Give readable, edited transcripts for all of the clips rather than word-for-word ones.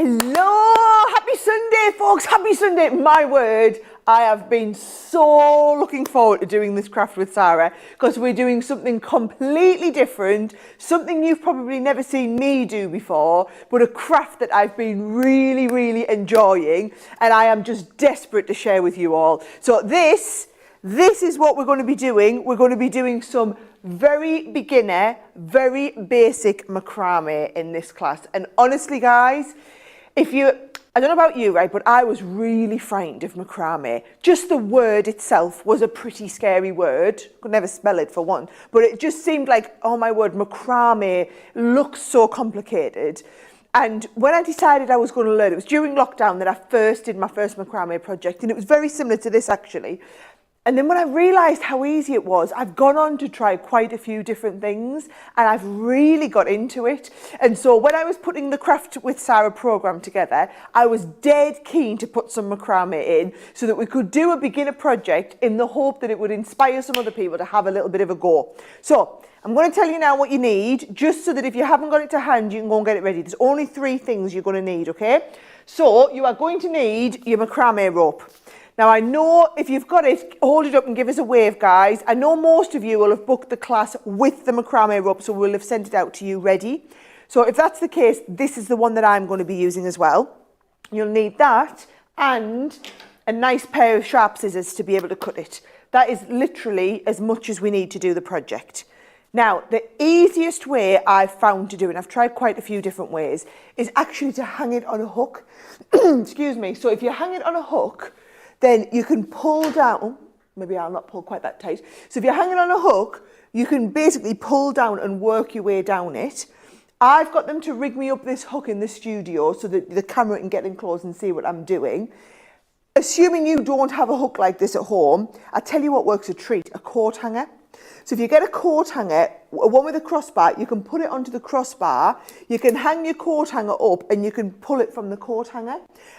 Hello, happy Sunday folks, happy Sunday. My word, I have been so looking forward to doing this craft with Sara because we're doing something completely different, something you've probably never seen me do before, but a craft that I've been really enjoying and I am just desperate to share with you all. So this is what we're going to be doing. We're going to be doing some very beginner, very basic macrame in this class. And honestly guys, I don't know about you, right, but I was really frightened of macrame. Just the word itself was a pretty scary word. Could never spell it for one, but it just seemed like, oh my word, macrame looks so complicated. And when I decided I was going to learn, it was during lockdown that I first did my first macrame project, and it was very similar to this actually. And then when I realised how easy it was, I've gone on to try quite a few different things and I've really got into it. And so when I was putting the Craft with Sara programme together, I was dead keen to put some macrame in so that we could do a beginner project in the hope that it would inspire some other people to have a little bit of a go. So I'm going to tell you now what you need, just so that if you haven't got it to hand, you can go and get it ready. There's only 3 things you're going to need, okay? So you are going to need your macrame rope. Now I know if you've got it, hold it up and give us a wave guys. I know most of you will have booked the class with the macrame rope, so we'll have sent it out to you ready. So if that's the case, this is the one that I'm going to be using as well. You'll need that and a nice pair of sharp scissors to be able to cut it. That is literally as much as we need to do the project. Now, the easiest way I've found to do it, and I've tried quite a few different ways, is actually to hang it on a hook. Excuse me. So if you hang it on a hook, then you can pull down, maybe I'll not pull quite that tight. So if you're hanging on a hook, you can basically pull down and work your way down it. I've got them to rig me up this hook in the studio so that the camera can get in close and see what I'm doing. Assuming you don't have a hook like this at home, I'll tell you what works a treat, a coat hanger. So if you get a coat hanger, one with a crossbar, you can put it onto the crossbar, you can hang your coat hanger up and you can pull it from the coat hanger.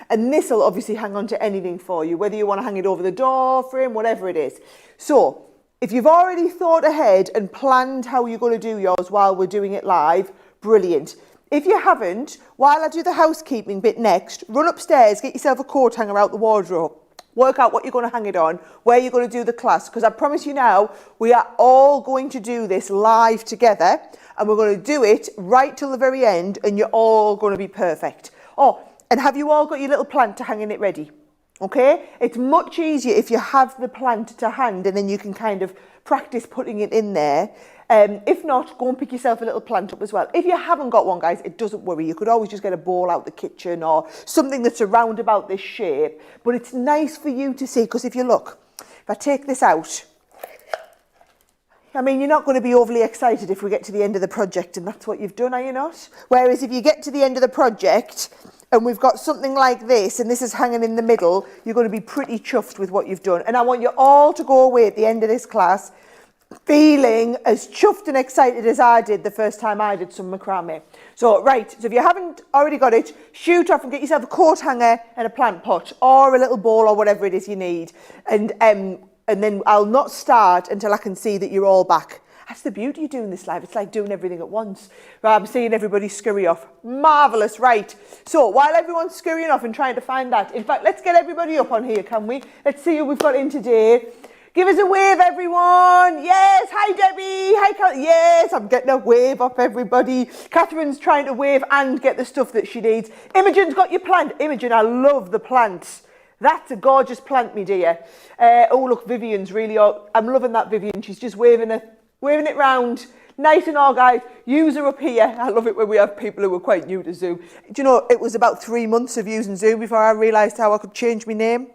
And this will obviously hang on to anything for you, whether you want to hang it over the door frame, whatever it is. So if you've already thought ahead and planned how you're going to do yours while we're doing it live, brilliant. If you haven't, while I do the housekeeping bit next, run upstairs, get yourself a coat hanger out the wardrobe. Work out what you're going to hang it on, where you're going to do the class, because I promise you now, we are all going to do this live together, and we're going to do it right till the very end, and you're all going to be perfect. Oh, and have you all got your little plant to hang in it ready? Okay? It's much easier if you have the plant to hand, and then you can kind of practice putting it in there. If not, go and pick yourself a little plant up as well. If you haven't got one, guys, it doesn't worry. You could always just get a bowl out the kitchen or something that's around about this shape. But it's nice for you to see, because if you look, if I take this out, I mean, you're not going to be overly excited if we get to the end of the project and that's what you've done, are you not? Whereas if you get to the end of the project and we've got something like this and this is hanging in the middle, you're going to be pretty chuffed with what you've done. And I want you all to go away at the end of this class feeling as chuffed and excited as I did the first time I did some macrame. So, right, so if you haven't already got it, shoot off and get yourself a coat hanger and a plant pot or a little bowl or whatever it is you need. And then I'll not start until I can see that you're all back. That's the beauty of doing this live. It's like doing everything at once. Right, I'm seeing everybody scurry off. Marvellous, right. So while everyone's scurrying off and trying to find that, in fact, let's get everybody up on here, can we? Let's see who we've got in today. Give us a wave, everyone. Yes, hi, Debbie. Hi, yes, I'm getting a wave off everybody. Catherine's trying to wave and get the stuff that she needs. Imogen's got your plant. Imogen, I love the plants. That's a gorgeous plant, me dear. Oh, look, Vivian's really, I'm loving that Vivian. She's just waving it round. Nice and all, guys. Use her up here. I love it when we have people who are quite new to Zoom. Do you know, it was about 3 months of using Zoom before I realised how I could change my name.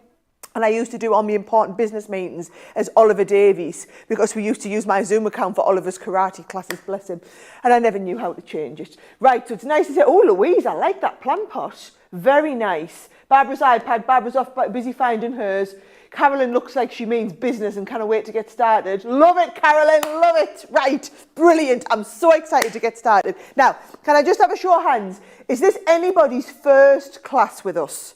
And I used to do all my important business meetings as Oliver Davies because we used to use my Zoom account for Oliver's karate classes, bless him. And I never knew how to change it. Right, so it's nice to say, oh, Louise, I like that plant pot. Very nice. Barbara's iPad, Barbara's off busy finding hers. Carolyn looks like she means business and can't wait to get started. Love it, Carolyn, love it. Right, brilliant. I'm so excited to get started. Now, can I just have a show of hands? Is this anybody's first class with us?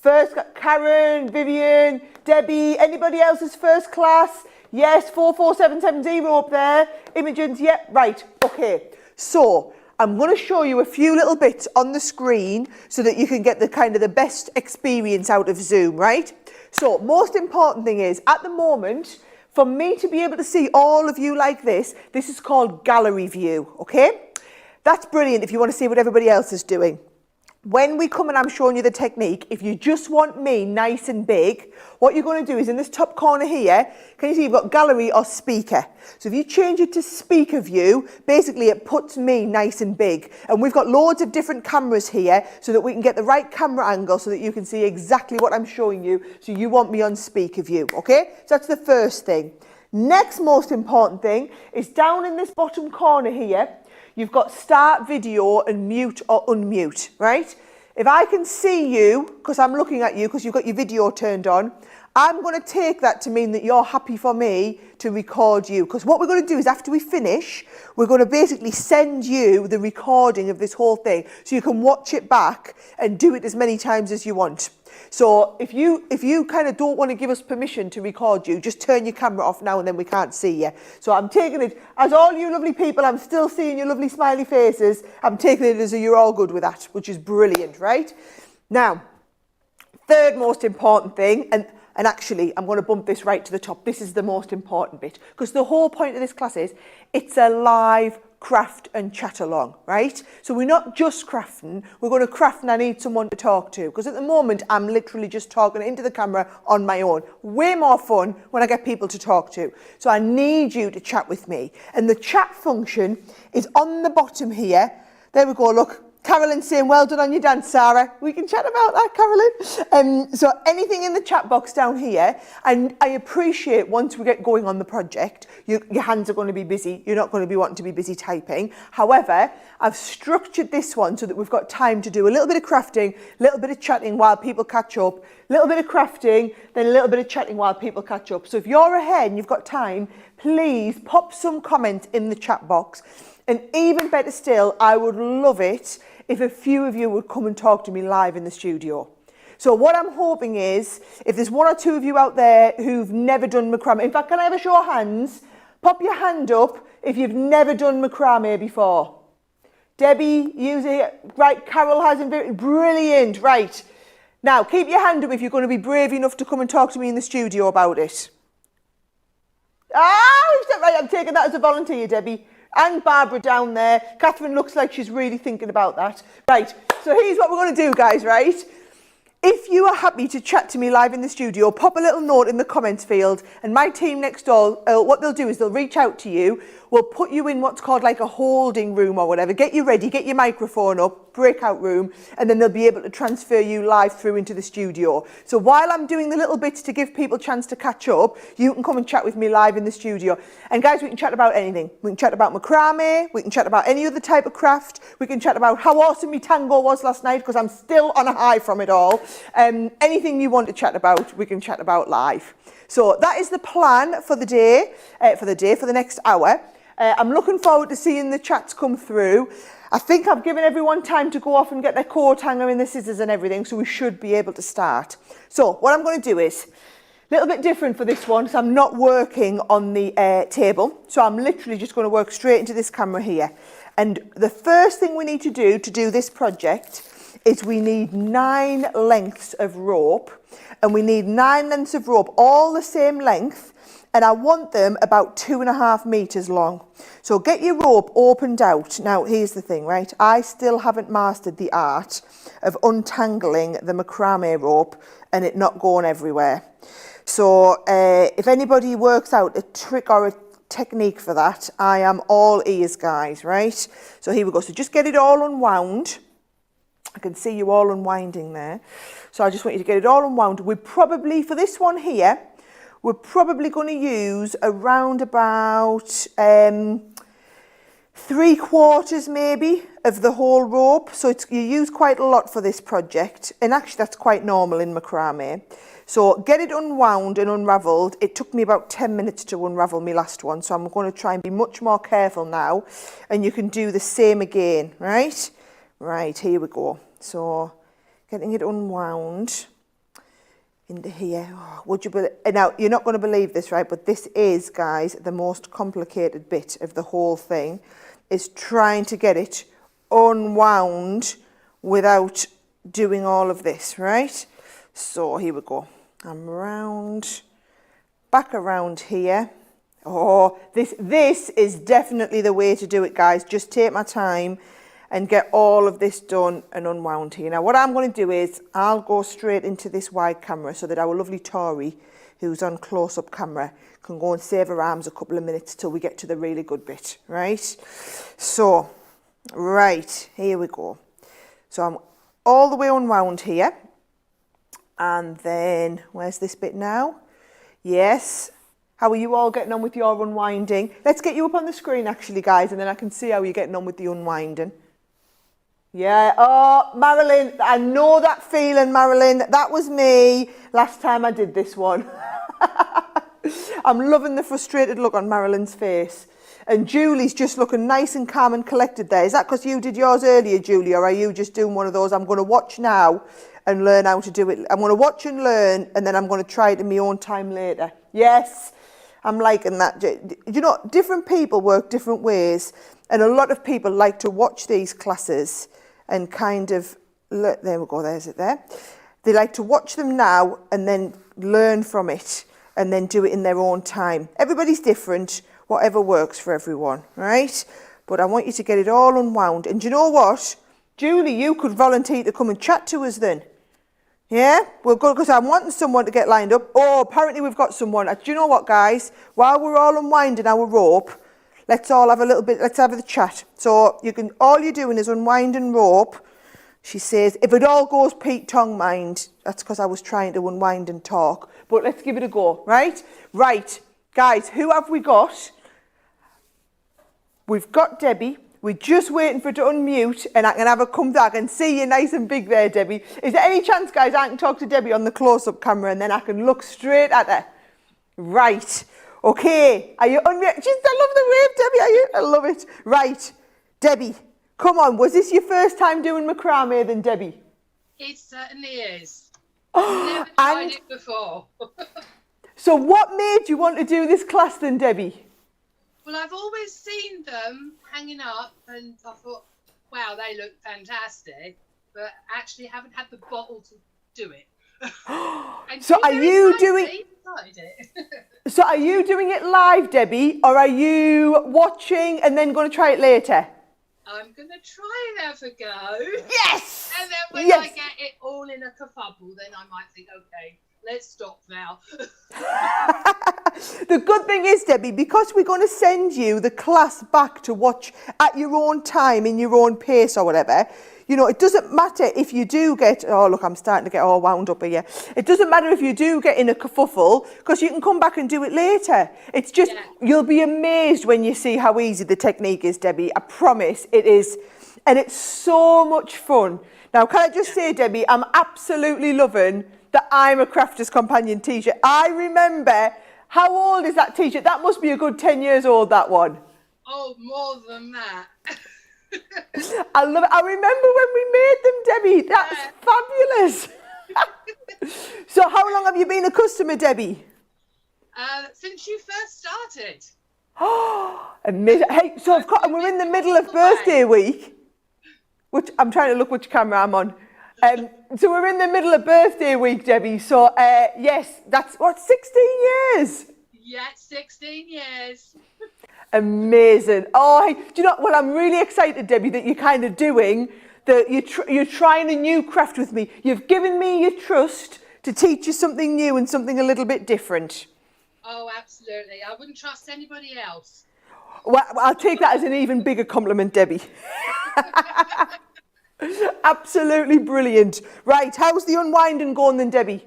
First, Karen, Vivian, Debbie, anybody else's first class? Yes, 44770 up there. Imogen's, yep, right, okay. So, I'm going to show you a few little bits on the screen so that you can get the kind of the best experience out of Zoom, right? So most important thing is, at the moment, for me to be able to see all of you like this is called gallery view, okay? That's brilliant if you want to see what everybody else is doing. When we come and I'm showing you the technique, if you just want me nice and big, what you're going to do is in this top corner here, can you see you've got gallery or speaker? So if you change it to speaker view, basically it puts me nice and big. And we've got loads of different cameras here so that we can get the right camera angle so that you can see exactly what I'm showing you. So you want me on speaker view, okay? So that's the first thing. Next most important thing is down in this bottom corner here, you've got start video and mute or unmute, right? If I can see you, because I'm looking at you because you've got your video turned on, I'm going to take that to mean that you're happy for me to record you. Because what we're going to do is after we finish, we're going to basically send you the recording of this whole thing so you can watch it back and do it as many times as you want. So if you kind of don't want to give us permission to record you, just turn your camera off now and then we can't see you. So I'm taking it, as all you lovely people, I'm still seeing your lovely smiley faces. I'm taking it as you're all good with that, which is brilliant, right? Now, third most important thing, and actually I'm going to bump this right to the top. This is the most important bit, because the whole point of this class is it's a live craft and chat along, right? So we're not just crafting, we're going to craft and I need someone to talk to, because at the moment I'm literally just talking into the camera on my own. Way more fun when I get people to talk to. So I need you to chat with me. And the chat function is on the bottom here. There we go, look. Carolyn's saying, well done on your dance, Sara. We can chat about that, Carolyn. So anything in the chat box down here, and I appreciate once we get going on the project, your hands are going to be busy. You're not going to be wanting to be busy typing. However, I've structured this one so that we've got time to do a little bit of crafting, a little bit of chatting while people catch up, a little bit of crafting, then a little bit of chatting while people catch up. So if you're ahead and you've got time, please pop some comment in the chat box. And even better still, I would love it if a few of you would come and talk to me live in the studio. So what I'm hoping is, if there's one or two of you out there who've never done macrame, in fact, can I have a show of hands? Pop your hand up if you've never done macrame before. Debbie, using it. Right, Carol hasn't. Brilliant, right. Now, keep your hand up if you're going to be brave enough to come and talk to me in the studio about it. Right, I'm taking that as a volunteer, Debbie. And Barbara down there. Catherine looks like she's really thinking about that. Right, so here's what we're going to do, guys, right? If you are happy to chat to me live in the studio, pop a little note in the comments field, and my team next door, what they'll do is they'll reach out to you. We'll put you in what's called like a holding room or whatever. Get you ready, get your microphone up, breakout room, and then they'll be able to transfer you live through into the studio. So while I'm doing the little bits to give people a chance to catch up, you can come and chat with me live in the studio. And guys, we can chat about anything. We can chat about macrame, we can chat about any other type of craft, we can chat about how awesome my tango was last night, because I'm still on a high from it all. Anything you want to chat about, we can chat about live. So that is the plan for the day, for the next hour. I'm looking forward to seeing the chats come through. I think I've given everyone time to go off and get their coat hanger and the scissors and everything, so we should be able to start. So what I'm going to do is a little bit different for this one, so I'm not working on the table. So I'm literally just going to work straight into this camera here. And the first thing we need to do this project is we need 9 lengths of rope, and we need 9 lengths of rope, all the same length, and I want them about 2.5 meters long. So get your rope opened out. Now, here's the thing, right? I still haven't mastered the art of untangling the macrame rope and it not going everywhere. So if anybody works out a trick or a technique for that, I am all ears, guys, right? So here we go. So just get it all unwound. I can see you all unwinding there. So I just want you to get it all unwound. We're probably, for this one here, we're probably going to use around about 3/4 maybe of the whole rope. So you use quite a lot for this project. And actually that's quite normal in macrame. So get it unwound and unravelled. It took me about 10 minutes to unravel my last one. So I'm going to try and be much more careful now. And you can do the same again, right? Right, here we go. So getting it unwound into here. Oh, would you believe? Now, you're not going to believe this, right? But this is, guys, the most complicated bit of the whole thing, is trying to get it unwound without doing all of this, right? So here we go. I'm round, back around here. Oh, this is definitely the way to do it, guys. Just take my time and get all of this done and unwound here. Now, what I'm going to do is I'll go straight into this wide camera so that our lovely Tori, who's on close-up camera, can go and save her arms a couple of minutes till we get to the really good bit, right? So, right, here we go. So I'm all the way unwound here. And then, where's this bit now? Yes. How are you all getting on with your unwinding? Let's get you up on the screen, actually, guys, and then I can see how you're getting on with the unwinding. Yeah, oh, Marilyn, I know that feeling, Marilyn. That was me last time I did this one. I'm loving the frustrated look on Marilyn's face. And Julie's just looking nice and calm and collected there. Is that because you did yours earlier, Julie, or are you just doing one of those, I'm going to watch now and learn how to do it? I'm going to watch and learn, and then I'm going to try it in my own time later. Yes, I'm liking that. You know, different people work different ways, and a lot of people like to watch these classes and kind of, there we go, there's it there. They like to watch them now and then learn from it and then do it in their own time. Everybody's different, whatever works for everyone, right? But I want you to get it all unwound. And do you know what? Julie, you could volunteer to come and chat to us then. Yeah? We're good, because I'm wanting someone to get lined up. Oh, apparently we've got someone. Do you know what, guys? While we're all unwinding our rope, let's all have a little bit, let's have a chat. So you can, all you're doing is unwinding rope. She says, if it all goes Pete tongue mind, that's because I was trying to unwind and talk. But let's give it a go, right? Right, guys, who have we got? We've got Debbie. We're just waiting for her to unmute, and I can have her come back and see you nice and big there, Debbie. Is there any chance, guys, I can talk to Debbie on the close-up camera and then I can look straight at her? Right. Okay, are you unmuted? I love the wave, Debbie. I love it. Right, Debbie, come on. Was this your first time doing macrame then, Debbie? It certainly is. I've never tried it before. So what made you want to do this class then, Debbie? Well, I've always seen them hanging up and I thought, wow, they look fantastic, but actually haven't had the bottle to do it. So are you doing... So are you doing it live, Debbie, or are you watching and then going to try it later? I'm going to try and have a go. Yes! And then when I get it all in a kerfuffle, then I might think, okay, let's stop now. The good thing is, Debbie, because we're going to send you the class back to watch at your own time, in your own pace or whatever, you know, it doesn't matter if you do get, oh, look, I'm starting to get all wound up here. It doesn't matter if you do get in a kerfuffle, because you can come back and do it later. It's just, you'll be amazed when you see how easy the technique is, Debbie. I promise it is. And it's so much fun. Now, can I just say, Debbie, I'm absolutely loving the I'm a Crafter's Companion t-shirt. I remember, how old is that t-shirt? That must be a good 10 years old, that one. Oh, more than that. I love it. I remember when we made them, Debbie. That's fabulous. So how long have you been a customer, Debbie? Since you first started. Oh, amazing. Hey, so of course, and we're in the middle of birthday week. Which I'm trying to look which camera I'm on. So we're in the middle of birthday week, Debbie. So yes, that's what, 16 years? Yeah, 16 years. Amazing. Oh, hey, do you know, well, I'm really excited, Debbie, that you're kind of doing, that you're trying a new craft with me. You've given me your trust to teach you something new and something a little bit different. Oh, absolutely. I wouldn't trust anybody else. Well, I'll take that as an even bigger compliment, Debbie. Absolutely brilliant. Right, how's the unwinding going then, Debbie?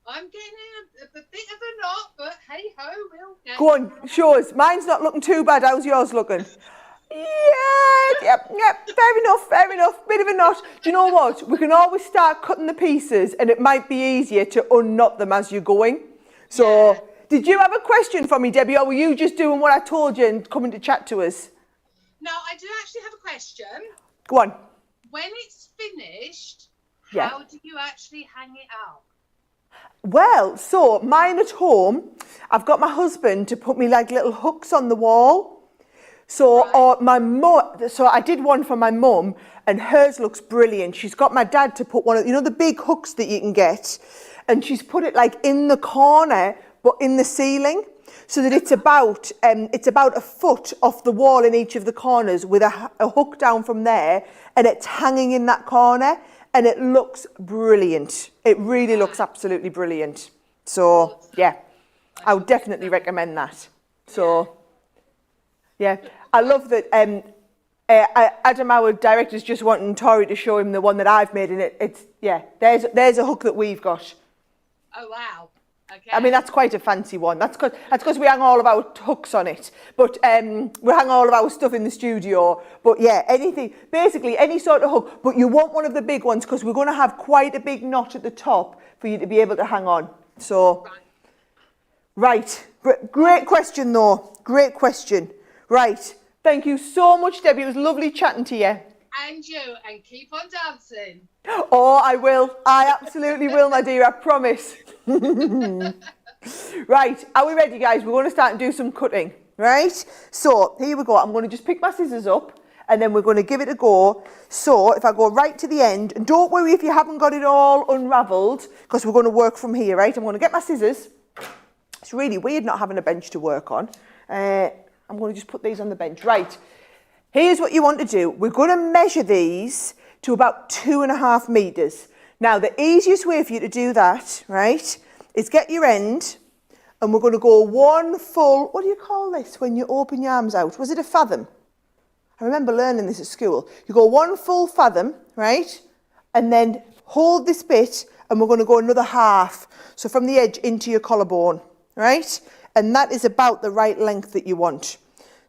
I'm getting a bit of a knot, but hey ho, we'll get. Go on, show us. Mine's not looking too bad. How's yours looking? Yep, fair enough. Bit of a knot. Do you know what? We can always start cutting the pieces, and it might be easier to unknot them as you're going. So, Did you have a question for me, Debbie, or were you just doing what I told you and coming to chat to us? No, I do actually have a question. Go on. When it's finished, how do you actually hang it up? Well, so mine at home, I've got my husband to put me like little hooks on the wall. So, Right. or my mum, so I did one for my mum, and hers looks brilliant. She's got my dad to put one of, you know, the big hooks that you can get, and she's put it like in the corner, but in the ceiling, so that it's about a foot off the wall in each of the corners with a hook down from there, and it's hanging in that corner, and it looks brilliant. It really looks absolutely brilliant. So yeah, I would definitely recommend that. So. Yeah, I love that. Adam, our director's just wanting Tori to show him the one that I've made, and it's yeah. There's a hook that we've got. Oh wow. Okay. I mean, that's quite a fancy one. That's because we hang all of our hooks on it. But we hang all of our stuff in the studio. But yeah, anything, basically any sort of hook. But you want one of the big ones because we're going to have quite a big knot at the top for you to be able to hang on. So, right. Great question though. Great question. Right. Thank you so much, Debbie. It was lovely chatting to you. And you, and keep on dancing. Oh, I will. I absolutely will, my dear. I promise. Right. Are we ready, guys? We're going to start and do some cutting. Right? So, here we go. I'm going to just pick my scissors up and then we're going to give it a go. So, if I go right to the end, and don't worry if you haven't got it all unravelled because we're going to work from here, right? I'm going to get my scissors. It's really weird not having a bench to work on. I'm going to just put these on the bench. Right, here's what you want to do. We're going to measure these to about 2.5 metres. Now, the easiest way for you to do that, right, is get your end, and we're going to go one full, what do you call this when you open your arms out? Was it a fathom? I remember learning this at school. You go one full fathom, right, and then hold this bit, and we're going to go another half. So from the edge into your collarbone, right? And that is about the right length that you want.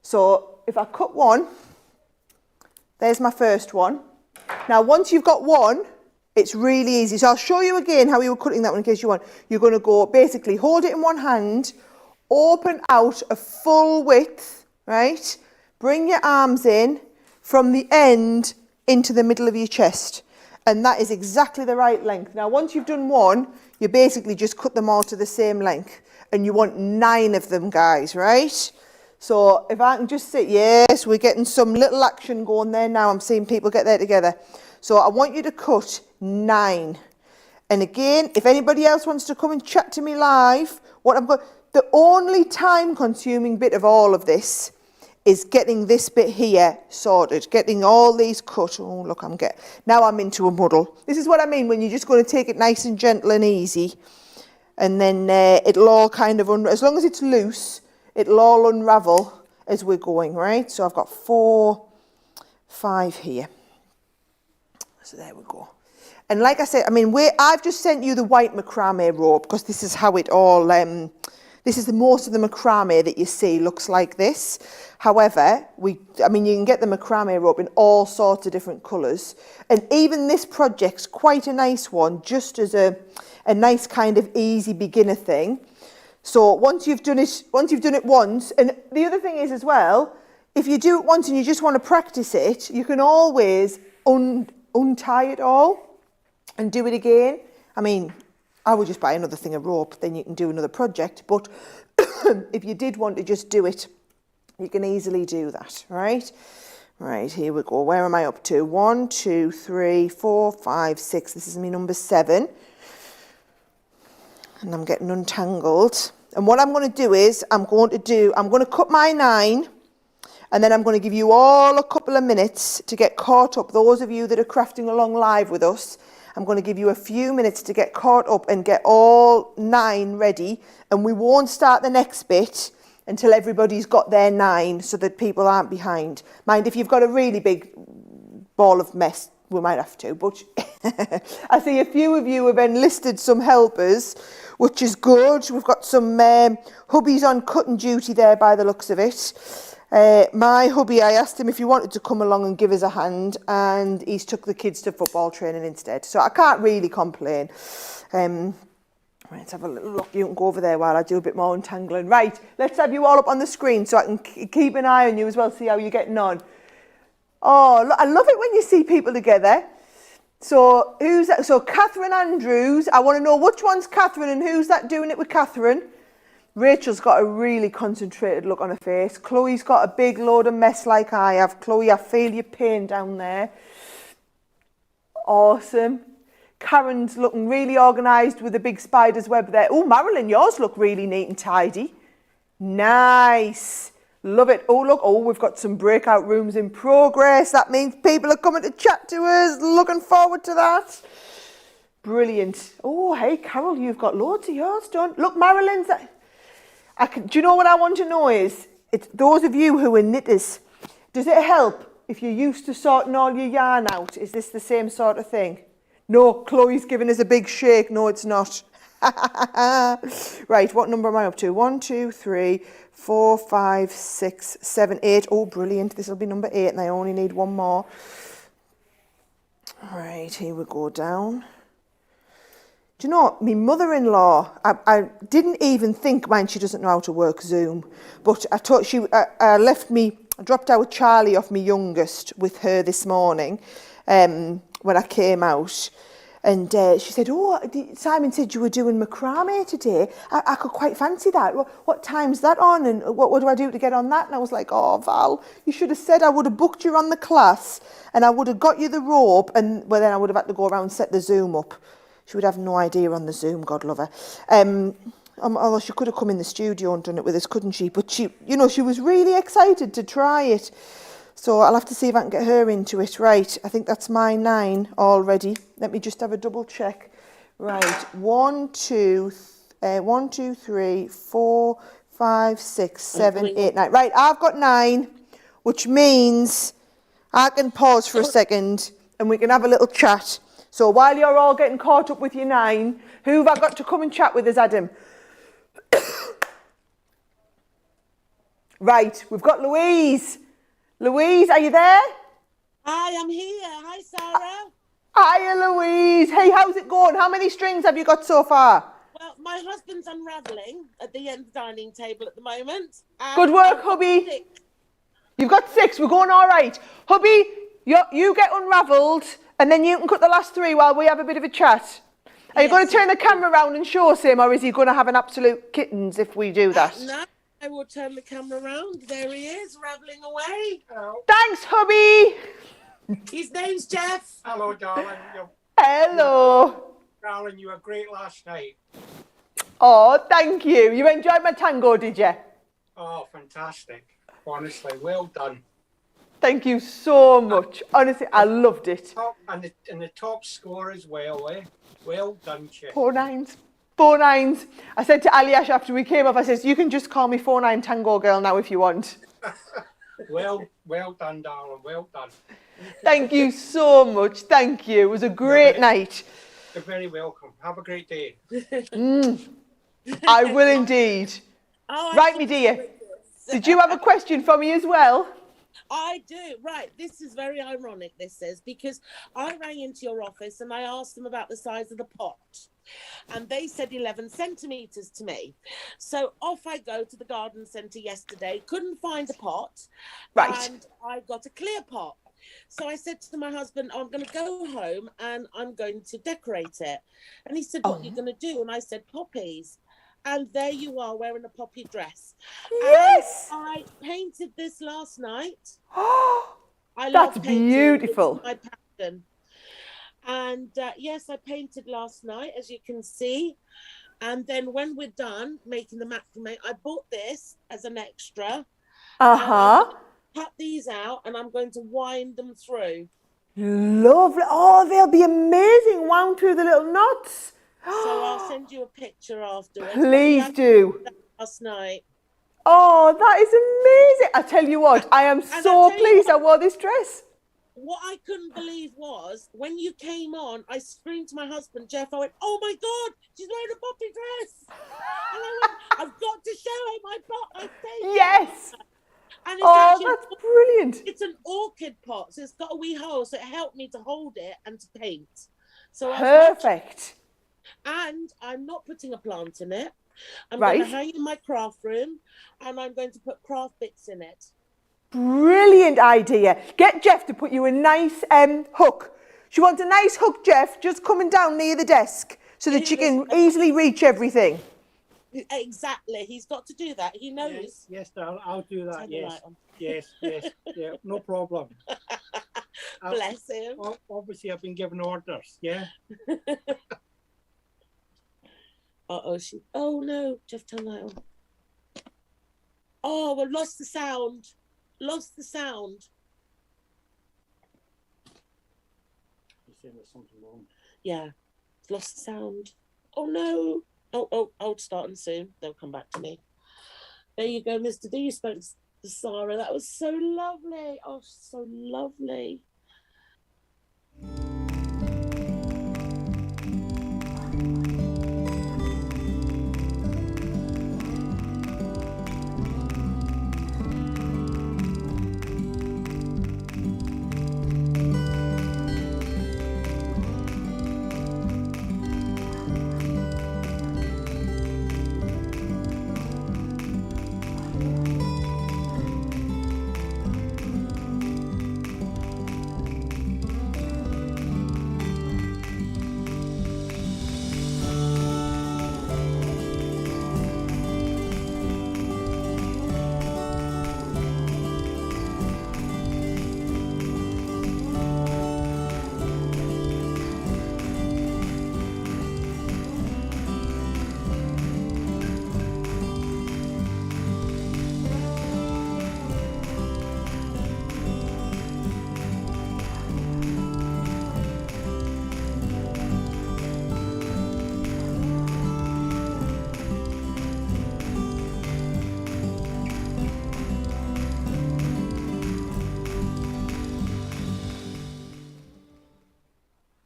So if I cut one, there's my first one. Now, once you've got one, it's really easy. So I'll show you again how we were cutting that one in case you want. You're going to go, basically, hold it in one hand, open out a full width, right? Bring your arms in from the end into the middle of your chest. And that is exactly the right length. Now, once you've done one, you basically just cut them all to the same length. And you want 9 of them, guys, right? So if I can just say, yes, we're getting some little action going there now. I'm seeing people get there together. So I want you to cut 9. And again, if anybody else wants to come and chat to me live, the only time-consuming bit of all of this is getting this bit here sorted, getting all these cut. Oh, look, now I'm into a muddle. This is what I mean when you're just going to take it nice and gentle and easy. And then it'll all kind of, as long as it's loose, it'll all unravel as we're going, right? So I've got 4, 5 here. So there we go. And like I said, I mean, I've just sent you the white macrame rope because this is how it all, this is most of the macrame that you see looks like this. However, you can get the macrame rope in all sorts of different colours. And even this project's quite a nice one, just as a nice kind of easy beginner thing. So once you've done it once, and the other thing is as well, if you do it once and you just want to practice it, you can always untie it all and do it again. I mean, I would just buy another thing of rope, then you can do another project. But if you did want to just do it, you can easily do that, right? Right, here we go. Where am I up to? 1, 2, 3, 4, 5, 6. This is my number 7. And I'm getting untangled. And what I'm going to do is, I'm going to cut my 9, and then I'm going to give you all a couple of minutes to get caught up. Those of you that are crafting along live with us, I'm going to give you a few minutes to get caught up and get all 9 ready. And we won't start the next bit until everybody's got their 9 so that people aren't behind. Mind, if you've got a really big ball of mess, we might have to. But I see a few of you have enlisted some helpers, which is good. We've got some hubbies on cutting duty there by the looks of it. My hubby, I asked him if he wanted to come along and give us a hand, and he's took the kids to football training instead. So I can't really complain. Let's have a little look. You can go over there while I do a bit more untangling. Right, let's have you all up on the screen so I can keep an eye on you as well, see how you're getting on. Oh, I love it when you see people together. So who's that? So Catherine Andrews. I want to know which one's Catherine and who's that doing it with Catherine. Rachel's got a really concentrated look on her face. Chloe's got a big load of mess like I have. Chloe, I feel your pain down there. Awesome. Karen's looking really organised with a big spider's web there. Oh, Marilyn, yours look really neat and tidy. Nice. Love it. Oh, look. Oh, we've got some breakout rooms in progress. That means people are coming to chat to us. Looking forward to that. Brilliant. Oh, hey, Carol, you've got loads of yours done. Look, Marilyn's... do you know what I want to know is, it's those of you who are knitters, does it help if you're used to sorting all your yarn out? Is this the same sort of thing? No, Chloe's giving us a big shake. No, it's not. Right, what number am I up to? 1, 2, 3, 4, 5, 6, 7, 8. Oh, brilliant. This will be number 8 and I only need one more. All right, here we go down. Do you know what? My mother-in-law, I didn't even think, mind she doesn't know how to work Zoom, but I dropped out Charlie off my youngest with her this morning when I came out. And she said, oh, Simon said you were doing macrame today. I could quite fancy that. What time's that on? And what do I do to get on that? And I was like, oh, Val, you should have said I would have booked you on the class and I would have got you the rope and then I would have had to go around and set the Zoom up. She would have no idea on the Zoom, God love her. Although she could have come in the studio and done it with us, couldn't she? But she was really excited to try it. So I'll have to see if I can get her into it. Right, I think that's my 9 already. Let me just have a double check. Right, 1, 2, 3, 4, 5, 6, 7, 8, 9. Right, I've got 9, which means I can pause for a second and we can have a little chat. So while you're all getting caught up with your 9, who have I got to come and chat with us, Adam? Right, we've got Louise. Louise, are you there? Hi, I'm here. Hi, Sara. Hiya, Louise. Hey, how's it going? How many strings have you got so far? Well, my husband's unravelling at the end of the dining table at the moment. Good work, hubby. 6. You've got 6. We're going all right. Hubby, you get unravelled and then you can cut the last 3 while we have a bit of a chat. Are you going to turn the camera around and show us him, or is he going to have an absolute kittens if we do that? No, I will turn the camera around. There he is, ravelling away. Hello. Thanks, hubby. His name's Jeff. Hello, darling. Hello. Darling, you were great last night. Oh, thank you. You enjoyed my tango, did you? Oh, fantastic. Honestly, well done. Thank you so much. Honestly, I loved it. And the top score as well, eh? Well done, Chief. 4 9s. 4 9s. I said to Aliash after we came off, I says, you can just call me 4-9 tango girl now if you want. Well done, darling. Well done. Thank you so much. Thank you. It was a great night. You're very welcome. Have a great day. I will indeed. Oh, Right, me dear. Did you have a question for me as well? I do. Right. This is very ironic, this is, because I rang into your office and I asked them about the size of the pot. And they said 11 centimetres to me. So off I go to the garden centre yesterday, couldn't find a pot. Right. And I got a clear pot. So I said to my husband, I'm going to go home and I'm going to decorate it. And he said, what are you going to do? And I said, poppies. And there you are wearing a poppy dress. Yes. And I painted this last night. That's beautiful. It's my passion. And yes, I painted last night, as you can see. And then when we're done making the macrame, I bought this as an extra. Cut these out and I'm going to wind them through. Lovely. Oh, they'll be amazing. Wound through the little knots. So I'll send you a picture afterwards. Please do. Last night. Oh, that is amazing. I tell you what, I am so pleased I wore this dress. What I couldn't believe was when you came on, I screamed to my husband, Jeff, I went, oh my God, she's wearing a poppy dress. And I went, I've got to show her my pot. Yes. And it's that's brilliant. It's an orchid pot, so it's got a wee hole, so it helped me to hold it and to paint. So perfect. And I'm not putting a plant in it. I'm going to hang in my craft room, and I'm going to put craft bits in it. Brilliant idea. Get Jeff to put you a nice hook. She wants a nice hook, Jeff, just coming down near the desk so that you can easily reach everything. Exactly. He's got to do that. He knows. Yes, darling, I'll do that. Turn the Yes, light on. yes, yeah, no problem. Bless him. Obviously, I've been given orders. Yeah. Oh no, Jeff, turn the light on. Oh, we've lost the sound. Lost the sound. You're saying there's something wrong. Yeah, lost the sound. Oh no. I'll start them soon. They'll come back to me. There you go, Mr. D. You spoke to Sara. That was so lovely. Oh, so lovely.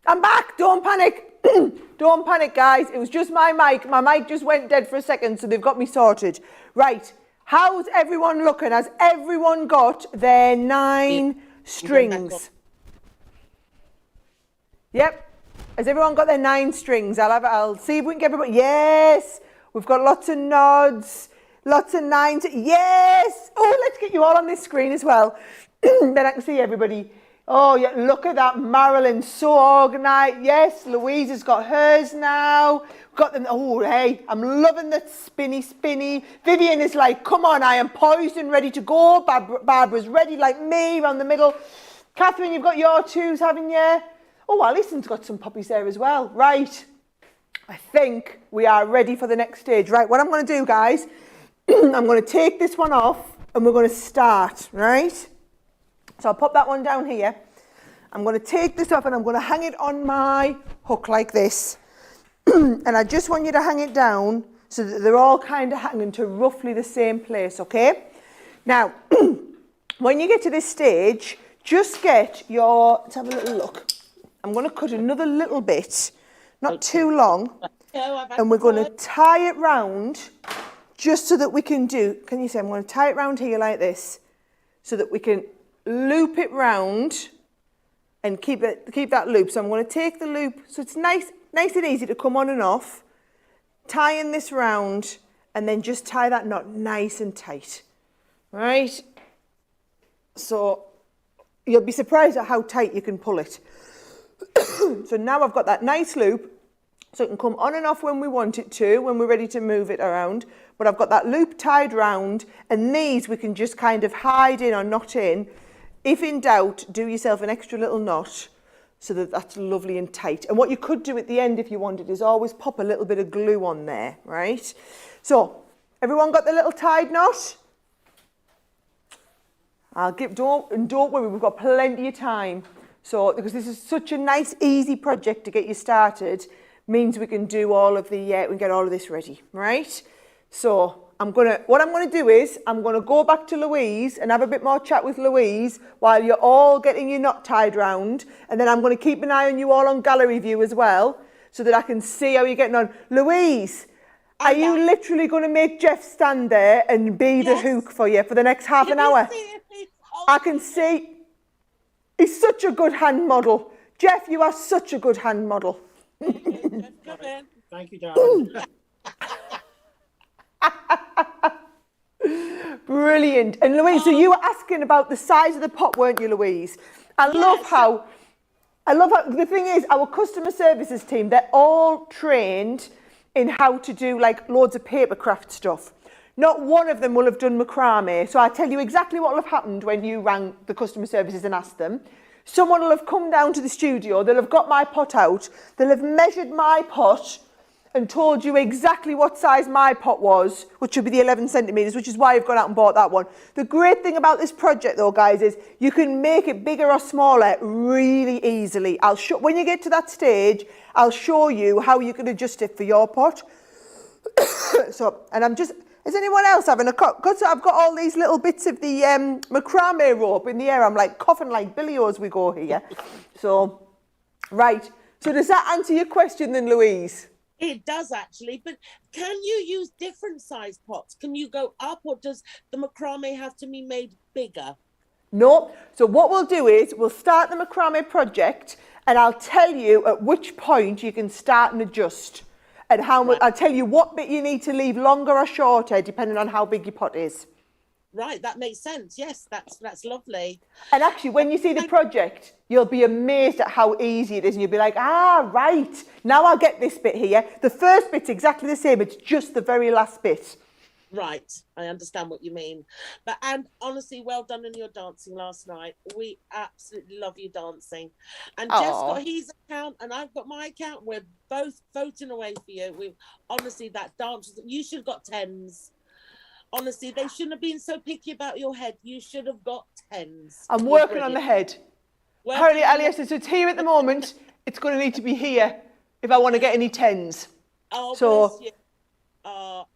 I'm back. Don't panic. Don't panic, guys. It was just my mic. My mic just went dead for a second, so they've got me sorted. Right. How's everyone looking? Has everyone got their 9 strings? Yep. Has everyone got their 9 strings? I'll see if we can get everybody. Yes. We've got lots of nods. Lots of 9s. Yes. Oh, let's get you all on this screen as well. Then I can see everybody. Oh, yeah, look at that. Marilyn, so organised. Yes, Louise has got hers now. Got them. Oh, hey, I'm loving the spinny. Vivian is like, come on, I am poised and ready to go. Barbara's ready like me around the middle. Catherine, you've got your 2s, haven't you? Oh, Alison's got some puppies there as well. Right. I think we are ready for the next stage. Right, what I'm going to do, guys, I'm going to take this one off and we're going to start, right? So I'll pop that one down here. I'm going to take this off and I'm going to hang it on my hook like this. And I just want you to hang it down so that they're all kind of hanging to roughly the same place, okay? Now, when you get to this stage, just get your, let's have a little look. I'm going to cut another little bit, not too long, and we're going to tie it round just so that we can do, can you see, I'm going to tie it round here like this so that we can loop it round and keep that loop. So I'm going to take the loop, so it's nice and easy to come on and off, tying this round, and then just tie that knot nice and tight, right? So you'll be surprised at how tight you can pull it. So now I've got that nice loop, so it can come on and off when we want it to, when we're ready to move it around. But I've got that loop tied round, and these we can just kind of hide in or knot in. If in doubt, do yourself an extra little knot so that that's lovely and tight. And what you could do at the end if you wanted is always pop a little bit of glue on there, right? So, everyone got the little tied knot? Don't worry, we've got plenty of time. So, because this is such a nice, easy project to get you started, means we can do all of the, we can get all of this ready, right? So, what I'm gonna do is, I'm gonna go back to Louise and have a bit more chat with Louise while you're all getting your knot tied round, and then I'm gonna keep an eye on you all on gallery view as well, so that I can see how you're getting on. Louise, are you literally gonna make Jeff stand there and be the hook for you for the next half an hour? I can see. He's such a good hand model. Jeff, you are such a good hand model. Thank you, darling. Brilliant. And Louise, so you were asking about the size of the pot, weren't you, Louise? I love how, the thing is, our customer services team, they're all trained in how to do like loads of paper craft stuff. Not one of them will have done macrame. So I'll tell you exactly what will have happened when you rang the customer services and asked them. Someone will have come down to the studio, they'll have got my pot out, they'll have measured my pot and told you exactly what size my pot was, which would be the 11 centimetres, which is why I've gone out and bought that one. The great thing about this project though, guys, is you can make it bigger or smaller really easily. When you get to that stage, I'll show you how you can adjust it for your pot. Is anyone else having a cough? Because I've got all these little bits of the macrame rope in the air. I'm like coughing like Billy as we go here. So, right. So does that answer your question then, Louise? It does actually, but can you use different size pots? Can you go up, or does the macrame have to be made bigger? No. So what we'll do is we'll start the macrame project and I'll tell you at which point you can start and adjust. And how much, I'll tell you what bit you need to leave longer or shorter depending on how big your pot is. Right, that makes sense. Yes, that's lovely. And actually, when you see the project, you'll be amazed at how easy it is. And you'll be like, right, now I'll get this bit here. The first bit's exactly the same. It's just the very last bit. Right, I understand what you mean. And honestly, well done on your dancing last night. We absolutely love you dancing. And Jeff's got his account and I've got my account. We're both voting away for you. Honestly, that dance, you should have got 10s. Honestly, they shouldn't have been so picky about your head. You should have got 10s. I'm working on the head. Apparently, Alias, so it's here at the moment. It's going to need to be here if I want to get any 10s. Oh, bless you.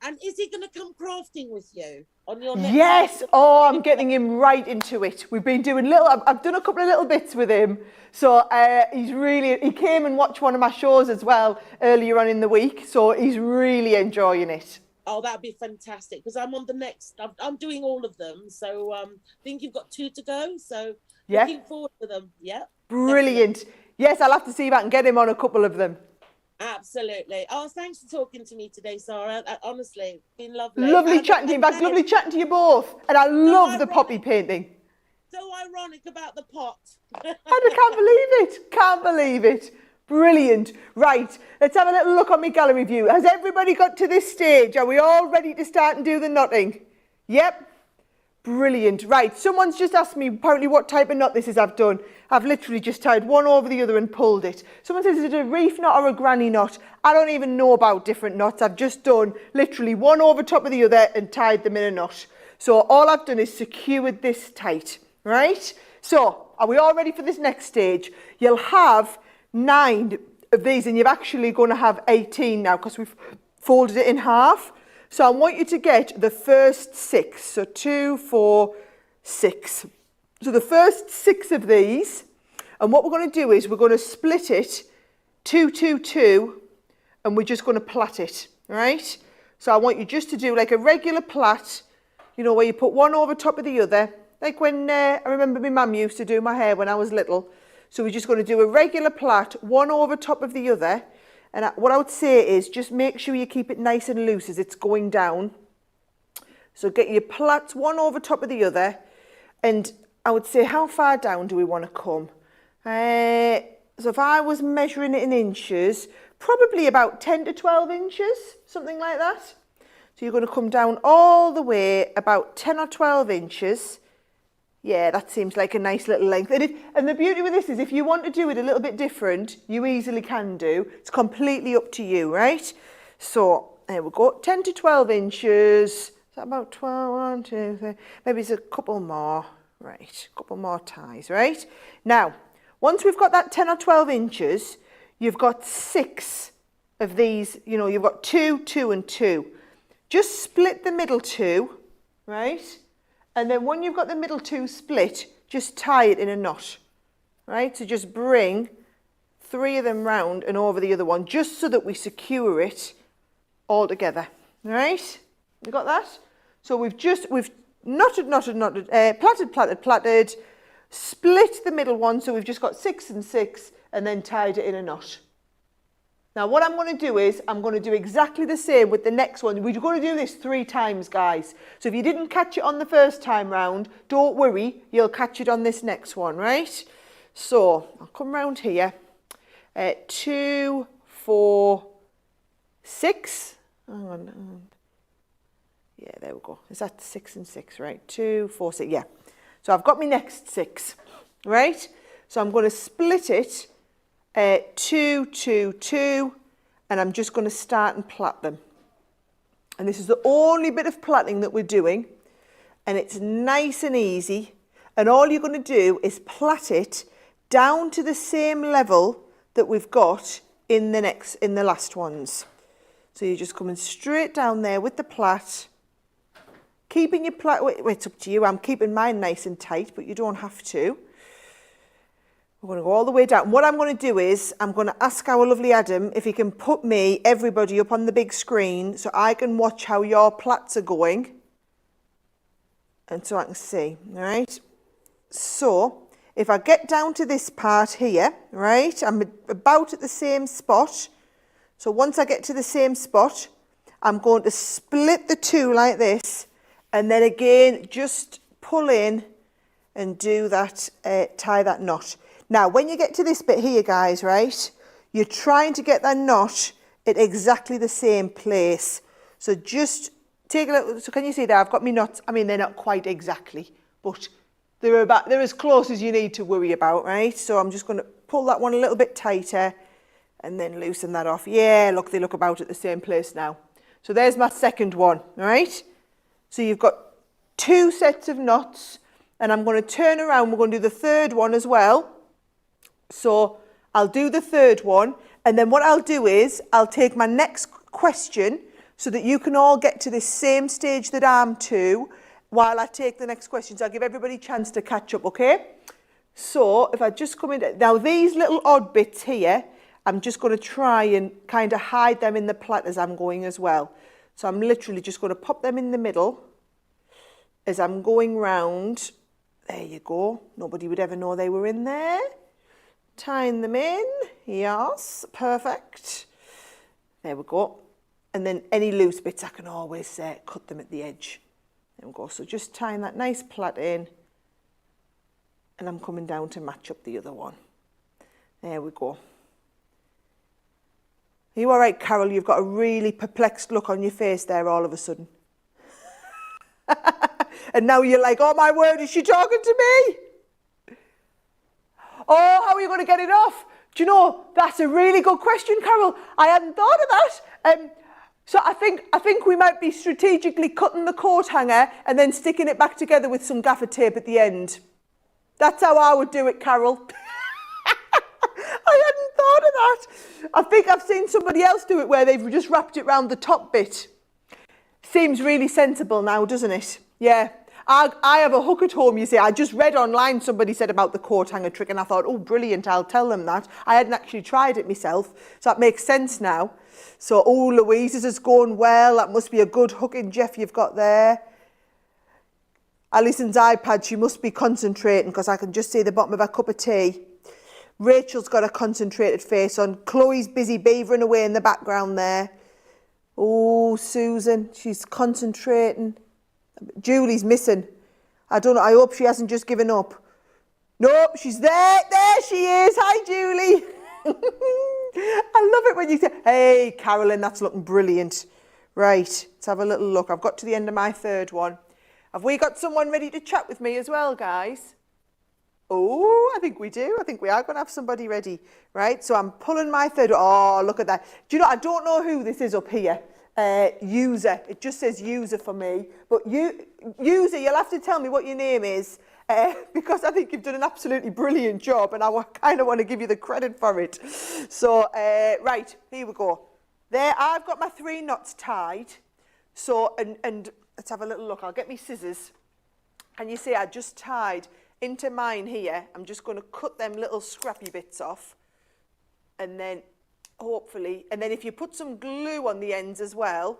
And is he going to come crafting with you on your next? Yes. Oh, I'm getting him right into it. We've been doing I've done a couple of little bits with him. So he came and watched one of my shows as well earlier on in the week. So he's really enjoying it. Oh, that'd be fantastic because I'm on the next. I'm doing all of them. So I think you've got 2 to go. So looking forward to them. Yeah. Brilliant. Definitely. Yes, I'll have to see if I can get him on a couple of them. Absolutely. Oh, thanks for talking to me today, Sarah. Honestly, it's been lovely. Lovely chatting to you. In fact, lovely chatting to you both. And I love the poppy painting. So ironic about the pot. I can't believe it. Can't believe it. Brilliant. Right, let's have a little look on my gallery view. Has everybody got to this stage? Are we all ready to start and do the knotting? Yep. Brilliant. Right, someone's just asked me apparently what type of knot this is I've done. I've literally just tied one over the other and pulled it. Someone says, is it a reef knot or a granny knot? I don't even know about different knots. I've just done literally one over top of the other and tied them in a knot. So all I've done is secured this tight, right? So are we all ready for this next stage? You'll have 9 of these and you're actually going to have 18 now because we've folded it in half. So I want you to get the first 6. So 2, 4, 6. So the first 6 of these, and what we're going to do is we're going to split it 2, 2, 2, and we're just going to plait it, right? So I want you just to do like a regular plait, you know, where you put one over top of the other, like when I remember my mum used to do my hair when I was little. So we're just going to do a regular plait, one over top of the other. And what I would say is just make sure you keep it nice and loose as it's going down. So get your plaits one over top of the other. And I would say, how far down do we want to come? So if I was measuring it in inches, probably about 10 to 12 inches, something like that. So you're going to come down all the way about 10 or 12 inches. Yeah, that seems like a nice little length. And the beauty with this is if you want to do it a little bit different, you easily can do. It's completely up to you, right? So there we go, 10 to 12 inches. Is that about 12? 1, 2, 3. Maybe it's a couple more. Right, a couple more ties, right? Now, once we've got that 10 or 12 inches, you've got 6 of these, you know, you've got 2, 2 and 2. Just split the middle 2, right? And then when you've got the middle 2 split, just tie it in a knot, right? So just bring 3 of them round and over the other one, just so that we secure it all together, right? You got that? So we've knotted, plaited, split the middle one, so we've just got 6 and 6, and then tied it in a knot. Now what I'm going to do is, I'm going to do exactly the same with the next one. We're going to do this 3 times, guys. So if you didn't catch it on the first time round, don't worry, you'll catch it on this next one, right? So I'll come round here. 2, 4, 6. Hang on. Yeah, there we go. Is that 6 and 6, right? 2, 4, 6. Yeah. So I've got my next 6, right? So I'm going to split it 2, 2, 2, and I'm just going to start and plait them. And this is the only bit of plaiting that we're doing, and it's nice and easy. And all you're going to do is plait it down to the same level that we've got in the last ones. So you're just coming straight down there with the plait, keeping your plait. Wait, it's up to you. I'm keeping mine nice and tight, but you don't have to. We're going to go all the way down. What I'm going to do is I'm going to ask our lovely Adam if he can put everybody up on the big screen so I can watch how your plaits are going and so I can see, all right? So if I get down to this part here, right, I'm about at the same spot. So once I get to the same spot, I'm going to split the 2 like this, and then again, just pull in and do that, tie that knot. Now, when you get to this bit here, guys, right, you're trying to get that knot at exactly the same place. So just take a look. So can you see there? I've got my knots. I mean, they're not quite exactly, but they're as close as you need to worry about, right? So I'm just going to pull that one a little bit tighter and then loosen that off. Yeah, look, they look about at the same place now. So there's my second one, all right? So you've got 2 sets of knots, and I'm going to turn around. We're going to do the third one as well. So I'll do the third one, and then what I'll do is I'll take my next question so that you can all get to this same stage that I'm to while I take the next question. So I'll give everybody a chance to catch up, okay? So if I just come in, now these little odd bits here, I'm just going to try and kind of hide them in the plait as I'm going as well. So I'm literally just going to pop them in the middle as I'm going round. There you go. Nobody would ever know they were in there. Tying them in. Yes, perfect. There we go. And then any loose bits, I can always cut them at the edge. There we go. So just tying that nice plait in. And I'm coming down to match up the other one. There we go. Are you all right, Carol? You've got a really perplexed look on your face there all of a sudden. And now you're like, oh my word, is she talking to me? Oh, how are you going to get it off? Do you know, that's a really good question, Carol. I hadn't thought of that. So I think we might be strategically cutting the coat hanger and then sticking it back together with some gaffer tape at the end. That's how I would do it, Carol. I hadn't thought of that. I think I've seen somebody else do it where they've just wrapped it round the top bit. Seems really sensible now, doesn't it? Yeah. I have a hook at home, you see. I just read online somebody said about the coat hanger trick and I thought, oh, brilliant, I'll tell them that. I hadn't actually tried it myself, so that makes sense now. So, oh, Louise, this is going well. That must be a good hooking, Jeff, you've got there. Alison's iPad, she must be concentrating because I can just see the bottom of her cup of tea. Rachel's got a concentrated face on. Chloe's busy beavering away in the background there. Oh, Susan, she's concentrating. Julie's missing. I don't know. I hope she hasn't just given up. Nope, she's there. There she is. Hi, Julie. I love it when you say, hey, Carolyn, that's looking brilliant. Right, let's have a little look. I've got to the end of my third one. Have we got someone ready to chat with me as well, guys? Oh, I think we do. I think we are going to have somebody ready. Right, so I'm pulling my third. Oh, look at that. Do you know, I don't know who this is up here. User. It just says user for me. But user, you'll have to tell me what your name is because I think you've done an absolutely brilliant job and I kind of want to give you the credit for it. So, right, here we go. There, I've got my 3 knots tied. So, and let's have a little look. I'll get me scissors. And you see, I just tied into mine here. I'm just going to cut them little scrappy bits off. And then hopefully, and then if you put some glue on the ends as well,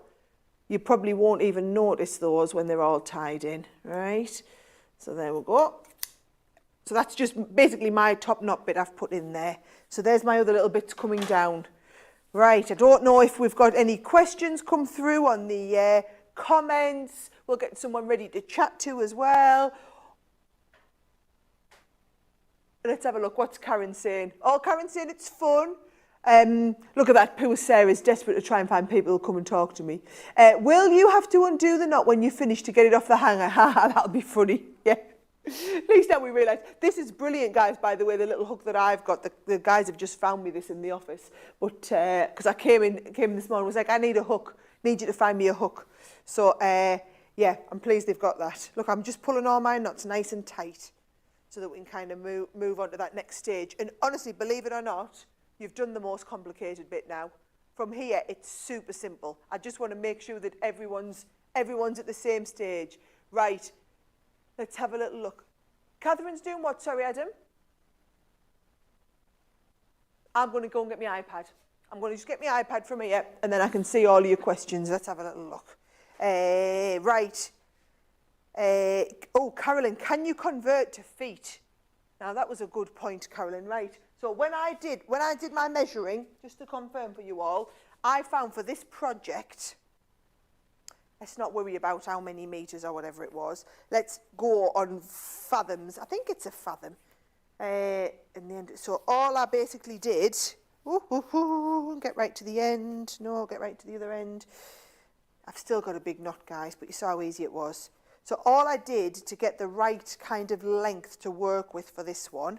you probably won't even notice those when they're all tied in, right? So there we go. So that's just basically my top knot bit I've put in there. So there's my other little bits coming down. Right, I don't know if we've got any questions come through on the comments. We'll get someone ready to chat to as well. Let's have a look. What's Karen saying? Oh, Karen's saying it's fun. Look at that, poor Sarah's desperate to try and find people who'll come and talk to me. Will you have to undo the knot when you finish to get it off the hanger? That'll be funny, yeah. At least now we realise. This is brilliant, guys, by the way, the little hook that I've got. The guys have just found me this in the office. But, because I came in this morning, was like, I need a hook. Need you to find me a hook. So, yeah, I'm pleased they've got that. Look, I'm just pulling all my knots nice and tight so that we can kind of move on to that next stage. And honestly, believe it or not, you've done the most complicated bit now. From here, it's super simple. I just want to make sure that everyone's at the same stage. Right, let's have a little look. Catherine's doing what? Sorry, Adam? I'm going to go and get my iPad. I'm going to just get my iPad from here, and then I can see all your questions. Let's have a little look. Right. Oh, Carolyn, can you convert to feet? Now, that was a good point, Carolyn. Right. So when I did my measuring, just to confirm for you all, I found for this project, let's not worry about how many metres or whatever it was. Let's go on fathoms. I think it's a fathom. In the end, so all I basically did, get right to the end. No, get right to the other end. I've still got a big knot, guys, but you saw how easy it was. So all I did to get the right kind of length to work with for this one.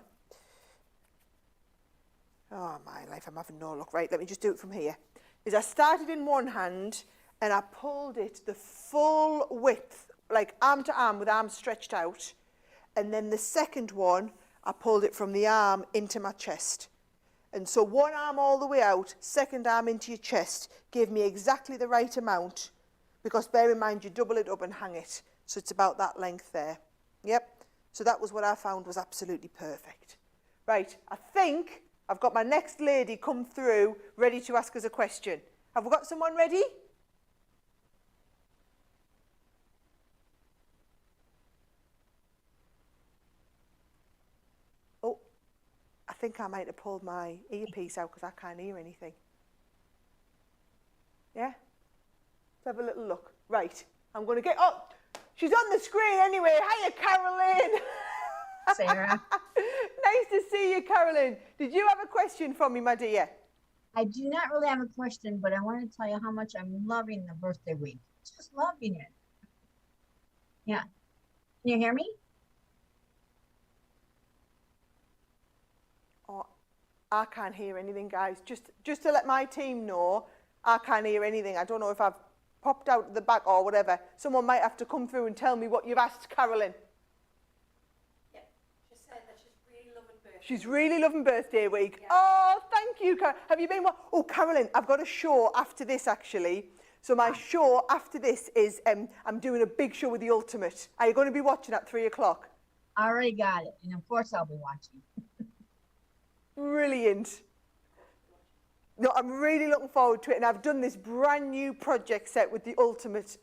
Oh, my life, I'm having no luck. Right, let me just do it from here. Is I started in one hand and I pulled it the full width, like arm to arm with arms stretched out. And then the second one, I pulled it from the arm into my chest. And so one arm all the way out, second arm into your chest, gave me exactly the right amount. Because bear in mind, you double it up and hang it. So it's about that length there. Yep. So that was what I found was absolutely perfect. Right, I think I've got my next lady come through, ready to ask us a question. Have we got someone ready? Oh, I think I might have pulled my earpiece out because I can't hear anything. Yeah? Let's have a little look. Right, I'm going to get... Oh, she's on the screen anyway. Hiya, Carolyn. Sarah. Nice to see you, Carolyn. Did you have a question for me, my dear? I do not really have a question, but I want to tell you how much I'm loving the birthday week. Just loving it. Yeah. Can you hear me? Oh, I can't hear anything, guys. Just to let my team know, I can't hear anything. I don't know if I've popped out the back or whatever. Someone might have to come through and tell me what you've asked, Carolyn. Yeah, she said that she's really loving birthday. She's really loving birthday week. Yeah. Oh, thank you, Carolyn. Have you been what? Oh, Carolyn, I've got a show after this, actually. So my show after this is, I'm doing a big show with The Ultimate. Are you going to be watching at 3 o'clock? I already got it. And of course I'll be watching. Brilliant. No, I'm really looking forward to it, and I've done this brand new project set with The Ultimate,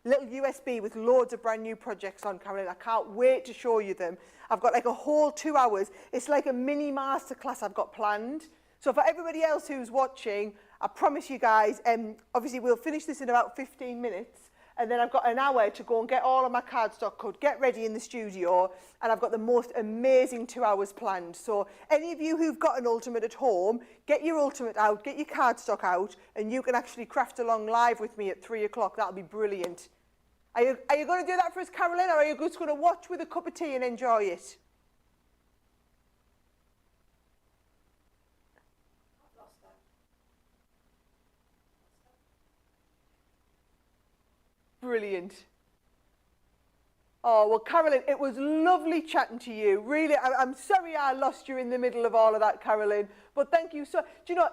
little USB with loads of brand new projects on, Carolyn. I can't wait to show you them. I've got like a whole 2 hours. It's like a mini masterclass I've got planned. So for everybody else who's watching, I promise you guys, obviously we'll finish this in about 15 minutes. And then I've got an hour to go and get all of my cardstock cut, get ready in the studio, and I've got the most amazing 2 hours planned. So any of you who've got an Ultimate at home, get your Ultimate out, get your cardstock out, and you can actually craft along live with me at 3 o'clock. That'll be brilliant. Are you going to do that for us, Carolyn, or are you just going to watch with a cup of tea and enjoy it? I've lost that. Brilliant. Oh, well, Carolyn, it was lovely chatting to you. Really, I'm sorry I lost you in the middle of all of that, Carolyn. But thank you so... Do you know,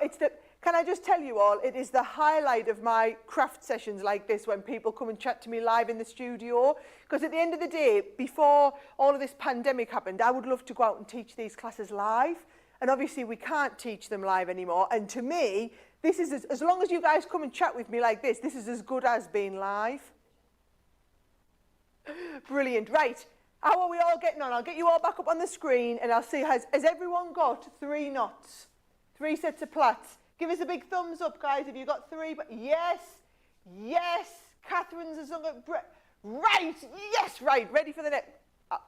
can I just tell you all, it is the highlight of my craft sessions like this when people come and chat to me live in the studio. Because at the end of the day, before all of this pandemic happened, I would love to go out and teach these classes live. And obviously, we can't teach them live anymore. And to me, this is, as long as you guys come and chat with me like this is as good as being live. Brilliant. Right. How are we all getting on? I'll get you all back up on the screen and I'll see, has everyone got 3 knots? 3 sets of plaits? Give us a big thumbs up, guys, if you got 3. But yes, yes. Catherine's a song of right, yes, right. Ready for the next.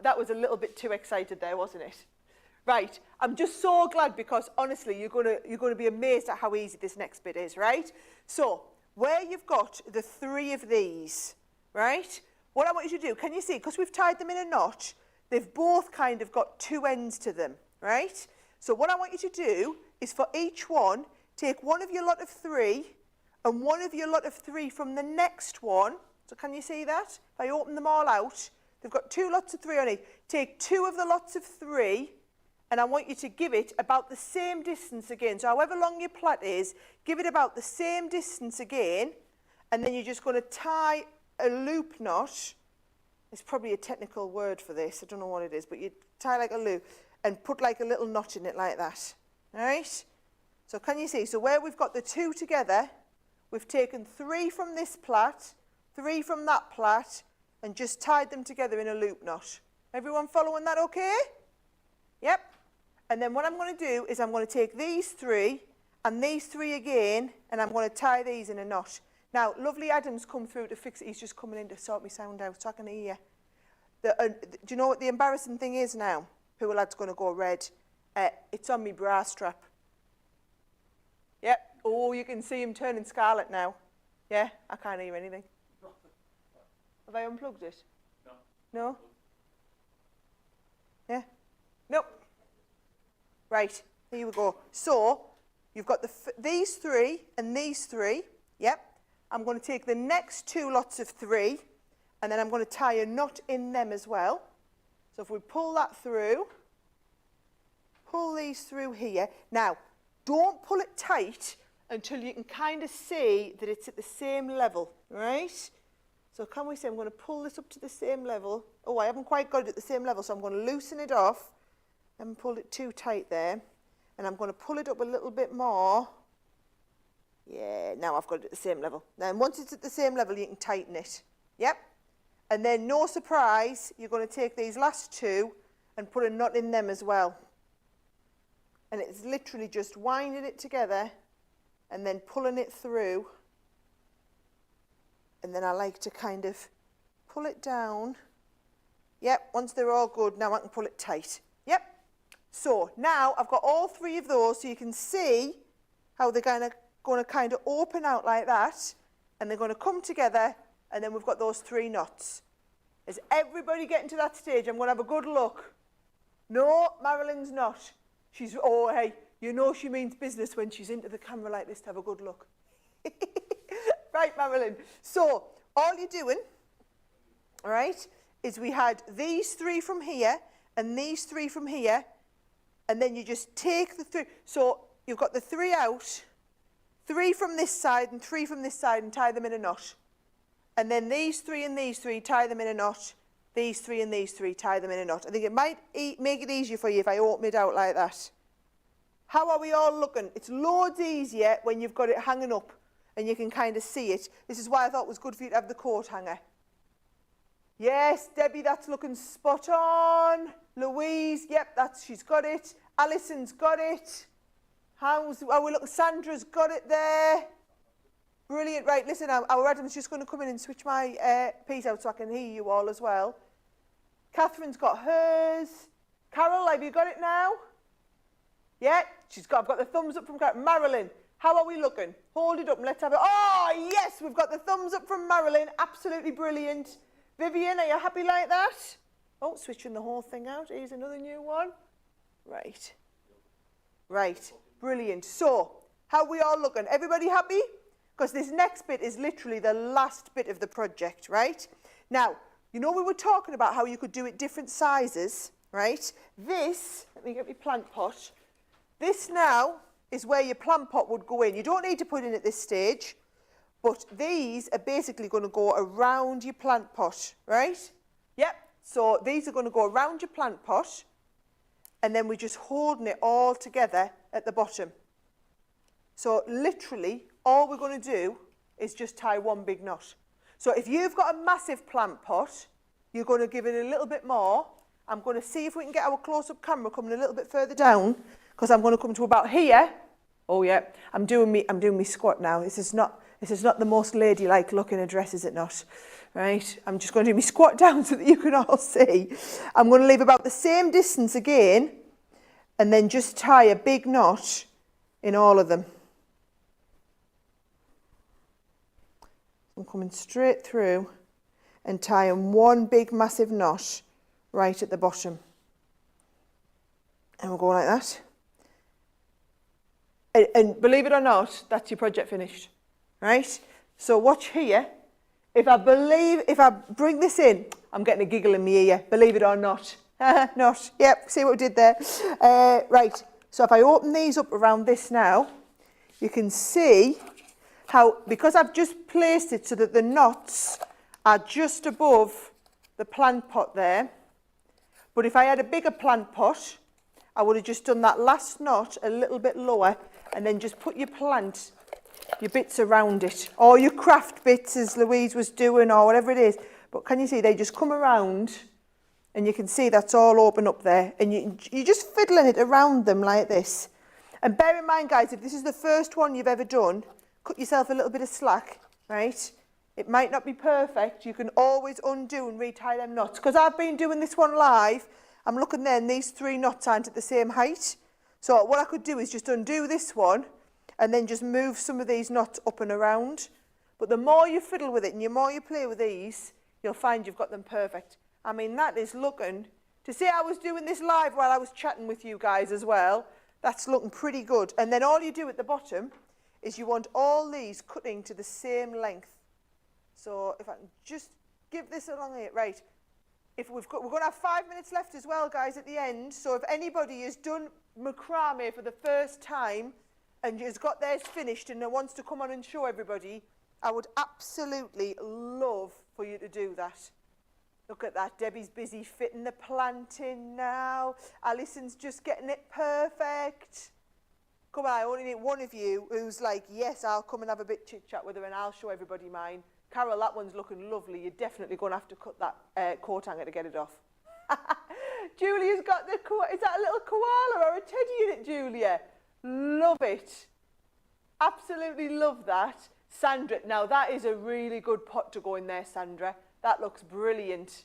That was a little bit too excited there, wasn't it? Right, I'm just so glad because honestly, you're gonna be amazed at how easy this next bit is, right? So, where you've got the 3 of these, right? What I want you to do, can you see, because we've tied them in a knot, they've both kind of got 2 ends to them, right? So what I want you to do is for each one, take one of your lot of 3 and one of your lot of 3 from the next one. So can you see that? If I open them all out, they've got 2 lots of 3 on each. Take 2 of the lots of 3 and I want you to give it about the same distance again. So however long your plait is, give it about the same distance again, and then you're just going to tie a loop knot. It's probably a technical word for this, I don't know what it is, but you tie like a loop and put like a little knot in it like that. All right? So can you see? So where we've got the 2 together, we've taken 3 from this plait, 3 from that plait, and just tied them together in a loop knot. Everyone following that okay? Yep. And then what I'm going to do is I'm going to take these 3 and these 3 again, and I'm going to tie these in a knot. Now, lovely Adam's come through to fix it. He's just coming in to sort me sound out so I can hear. Do you know what the embarrassing thing is now? Poor lad's going to go red. It's on me bra strap. Yep. Oh, you can see him turning scarlet now. Yeah, I can't hear anything. Have I unplugged it? No. No? Yeah? Nope. Right, here we go. So, you've got these 3 and these 3. Yep. I'm going to take the next 2 lots of 3 and then I'm going to tie a knot in them as well. So if we pull that through, pull these through here. Now, don't pull it tight until you can kind of see that it's at the same level, right? So can we say I'm going to pull this up to the same level? Oh, I haven't quite got it at the same level, so I'm going to loosen it off. I haven't pulled it too tight there. And I'm going to pull it up a little bit more. Yeah, now I've got it at the same level. Now, once it's at the same level, you can tighten it. Yep. And then, no surprise, you're going to take these last 2 and put a knot in them as well. And it's literally just winding it together and then pulling it through. And then I like to kind of pull it down. Yep, once they're all good, now I can pull it tight. Yep. So now I've got all 3 of those, so you can see how they're going to kind of open out like that, and they're going to come together, and then we've got those 3 knots. Is everybody getting to that stage? I'm going to have a good look. No, Marilyn's not. She's, oh, hey, you know she means business when she's into the camera like this to have a good look. Right, Marilyn. So, all you're doing, all right, is we had these 3 from here, and these 3 from here, and then you just take the 3. So, you've got the 3 out, 3 from this side, and 3 from this side, and tie them in a knot. And then these 3 and these 3, tie them in a knot. These 3 and these 3, tie them in a knot. I think it might make it easier for you if I open it out like that. How are we all looking? It's loads easier when you've got it hanging up and you can kind of see it. This is why I thought it was good for you to have the coat hanger. Yes, Debbie, that's looking spot on. Louise, yep, she's got it. Alison's got it. Are we looking? Sandra's got it there. Brilliant. Right, listen, our Adam's just going to come in and switch my piece out so I can hear you all as well. Catherine's got hers. Carol, have you got it now? Yeah, I've got the thumbs up from Carol. Marilyn, how are we looking? Hold it up and let's have it. Oh, yes, we've got the thumbs up from Marilyn. Absolutely brilliant. Vivian, are you happy like that? Oh, switching the whole thing out. Here's another new one. Right. Right, brilliant. So, how are we all looking? Everybody happy? Because this next bit is literally the last bit of the project, right? Now, you know we were talking about how you could do it different sizes, right? This, let me get my plant pot. This now is where your plant pot would go in. You don't need to put in at this stage, but these are basically going to go around your plant pot, right? Yep, so these are going to go around your plant pot, and then we're just holding it all together at the bottom. So literally, all we're going to do is just tie one big knot. So if you've got a massive plant pot, you're going to give it a little bit more. I'm going to see if we can get our close-up camera coming a little bit further down, because I'm going to come to about here. Oh yeah, I'm doing me squat now. This is not the most ladylike look in a dress, is it not? Right? I'm just going to do me squat down so that you can all see. I'm going to leave about the same distance again, and then just tie a big knot in all of them. I'm coming straight through and tying one big massive knot right at the bottom. And we'll go like that. And believe it or not, that's your project finished, right? So watch here. If I bring this in, I'm getting a giggle in my ear, believe it or not. Not, yep, see what we did there. Right, so if I open these up around this now, you can see how, because I've just placed it so that the knots are just above the plant pot there, but if I had a bigger plant pot, I would have just done that last knot a little bit lower and then just put your plant, your bits around it, or your craft bits as Louise was doing, or whatever it is. But can you see, they just come around and you can see that's all open up there, and you're just fiddling it around them like this. And bear in mind, guys, if this is the first one you've ever done, cut yourself a little bit of slack, right? It might not be perfect. You can always undo and retie them knots. Because I've been doing this one live, I'm looking there and these 3 knots aren't at the same height. So what I could do is just undo this one and then just move some of these knots up and around. But the more you fiddle with it and the more you play with these, you'll find you've got them perfect. I mean, that is looking, to see I was doing this live while I was chatting with you guys as well, that's looking pretty good. And then all you do at the bottom is you want all these cutting to the same length. So if I can just give this along here, right. We're going to have 5 minutes left as well, guys, at the end. So if anybody has done macrame for the first time and has got theirs finished and wants to come on and show everybody, I would absolutely love for you to do that. Look at that. Debbie's busy fitting the plant in now. Alison's just getting it perfect. Come on, I only need one of you who's like, yes, I'll come and have a bit chit-chat with her and I'll show everybody mine. Carol, that one's looking lovely. You're definitely going to have to cut that coat hanger to get it off. Julia's got the, is that a little koala or a teddy in it, Julia? Love it. Absolutely love that. Sandra, now that is a really good pot to go in there, Sandra. That looks brilliant.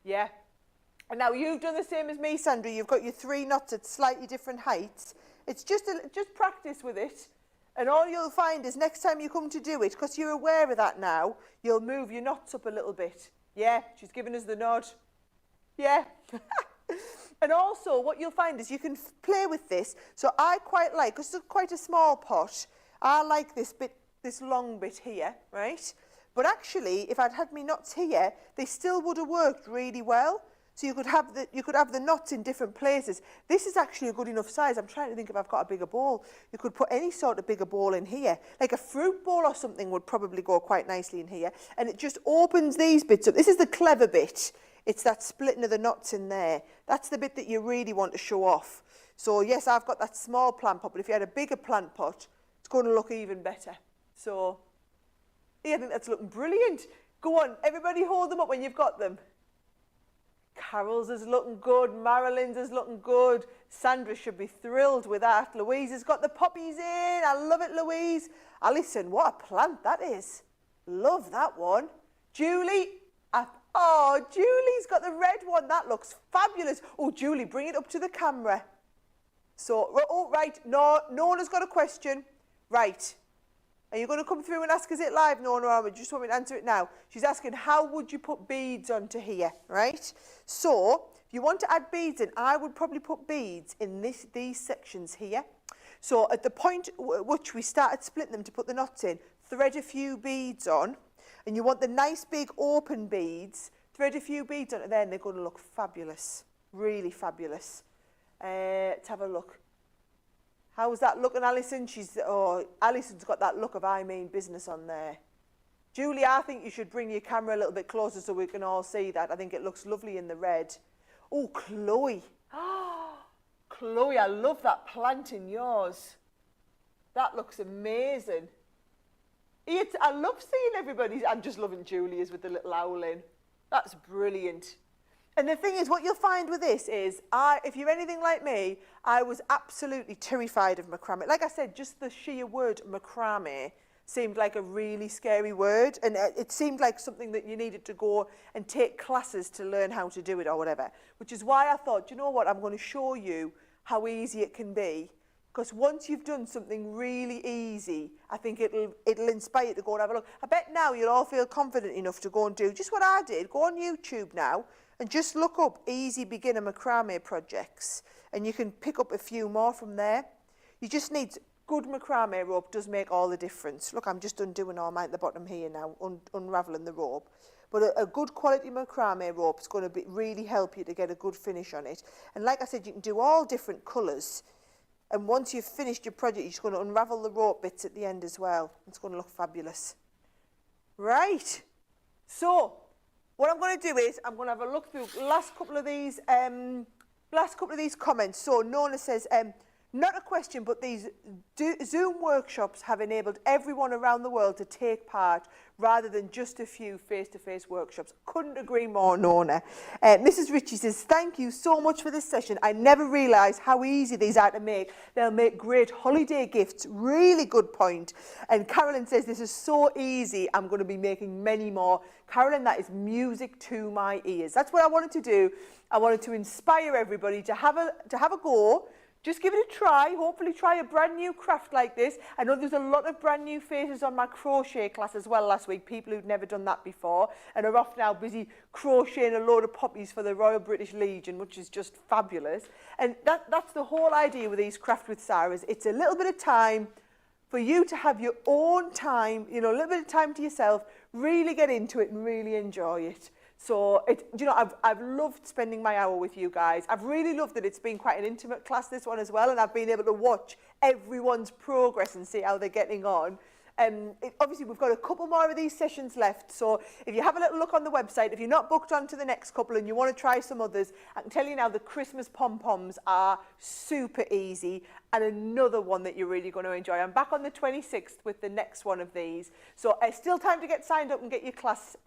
Yeah. And now you've done the same as me, Sandra. You've got your 3 knots at slightly different heights. It's just practice with it. And all you'll find is next time you come to do it, because you're aware of that now, you'll move your knots up a little bit. Yeah, she's giving us the nod. Yeah. And also what you'll find is you can play with this. So I quite like, because it's quite a small pot, I like this bit, this long bit here, right? But actually, if I'd had me knots here, they still would have worked really well. So you could have the knots in different places. This is actually a good enough size. I'm trying to think if I've got a bigger bowl. You could put any sort of bigger bowl in here. Like a fruit bowl or something would probably go quite nicely in here. And it just opens these bits up. This is the clever bit. It's that splitting of the knots in there. That's the bit that you really want to show off. So yes, I've got that small plant pot, but if you had a bigger plant pot, it's going to look even better. So yeah, I think that's looking brilliant. Go on, everybody hold them up when you've got them. Carol's is looking good. Marilyn's is looking good. Sandra should be thrilled with that. Louise has got the poppies in. I love it, Louise. Alison, what a plant that is. Love that one. Julie, oh, Julie's got the red one. That looks fabulous. Oh, Julie, bring it up to the camera. So, oh, right. No, Nona's got a question. Right. Are you going to come through and ask us it live, Nona, or just want me to answer it now? She's asking, how would you put beads onto here, right? So, if you want to add beads in, I would probably put beads in these sections here. So, at the point at which we started splitting them to put the knots in, thread a few beads on, and you want the nice big open beads, thread a few beads on it there, and they're going to look fabulous, really fabulous. Let's have a look. How's that looking, Alison? Alison's got that look of I mean business on there. Julie, I think you should bring your camera a little bit closer so we can all see that. I think it looks lovely in the red. Oh, Chloe. Chloe, I love that plant in yours. That looks amazing. I love seeing everybody's. I'm just loving Julia's with the little owl in. That's brilliant. And the thing is, what you'll find with this is, if you're anything like me, I was absolutely terrified of macrame. Like I said, just the sheer word macrame seemed like a really scary word, and it seemed like something that you needed to go and take classes to learn how to do it or whatever, which is why I thought, you know what, I'm going to show you how easy it can be, because once you've done something really easy, I think it'll inspire you to go and have a look. I bet now you'll all feel confident enough to go and do just what I did. Go on YouTube now and just look up easy beginner macrame projects, and you can pick up a few more from there. You just need good macrame rope. Does make all the difference. Look, I'm just undoing all mine at the bottom here now, unraveling the rope. But a good quality macrame rope is going to really help you to get a good finish on it. And like I said, you can do all different colours. And once you've finished your project, you're just going to unravel the rope bits at the end as well. It's going to look fabulous. Right. So what I'm going to do is I'm going to have a look through last couple of these comments. So Nona says, not a question, but these Zoom workshops have enabled everyone around the world to take part rather than just a few face-to-face workshops. Couldn't agree more, Nona. Mrs. Ritchie says, thank you so much for this session. I never realised how easy these are to make. They'll make great holiday gifts. Really good point. And Carolyn says, this is so easy. I'm going to be making many more. Carolyn, that is music to my ears. That's what I wanted to do. I wanted to inspire everybody to have a go. Just give it a try. Hopefully try a brand new craft like this. I know there's a lot of brand new faces on my crochet class as well last week, people who'd never done that before and are off now busy crocheting a load of poppies for the Royal British Legion, which is just fabulous. And that's the whole idea with these Craft with Saras. It's a little bit of time for you to have your own time, you know, a little bit of time to yourself, really get into it and really enjoy it. So, you know, I've loved spending my hour with you guys. I've really loved that it's been quite an intimate class, this one as well, and I've been able to watch everyone's progress and see how they're getting on. Obviously, we've got a couple more of these sessions left, so if you have a little look on the website, if you're not booked on to the next couple and you want to try some others, I can tell you now the Christmas pom-poms are super easy, and another one that you're really going to enjoy. I'm back on the 26th with the next one of these, so still time to get signed up and get your class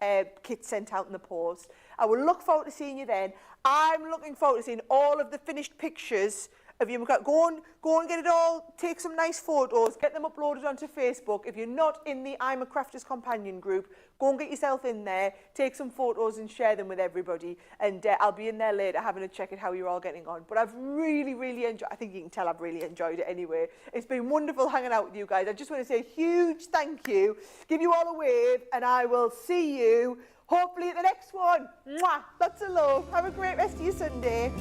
kit sent out in the post. I will look forward to seeing you then. I'm looking forward to seeing all of the finished pictures of you. Go and get it all, take some nice photos, get them uploaded onto Facebook. If you're not in the I'm a Crafter's Companion group, go and get yourself in there, take some photos and share them with everybody. And I'll be in there later having a check at how you're all getting on. But I've really, really enjoyed, I think you can tell I've really enjoyed it anyway. It's been wonderful hanging out with you guys. I just want to say a huge thank you, give you all a wave, and I will see you hopefully at the next one. Mwah! Lots of love. Have a great rest of your Sunday.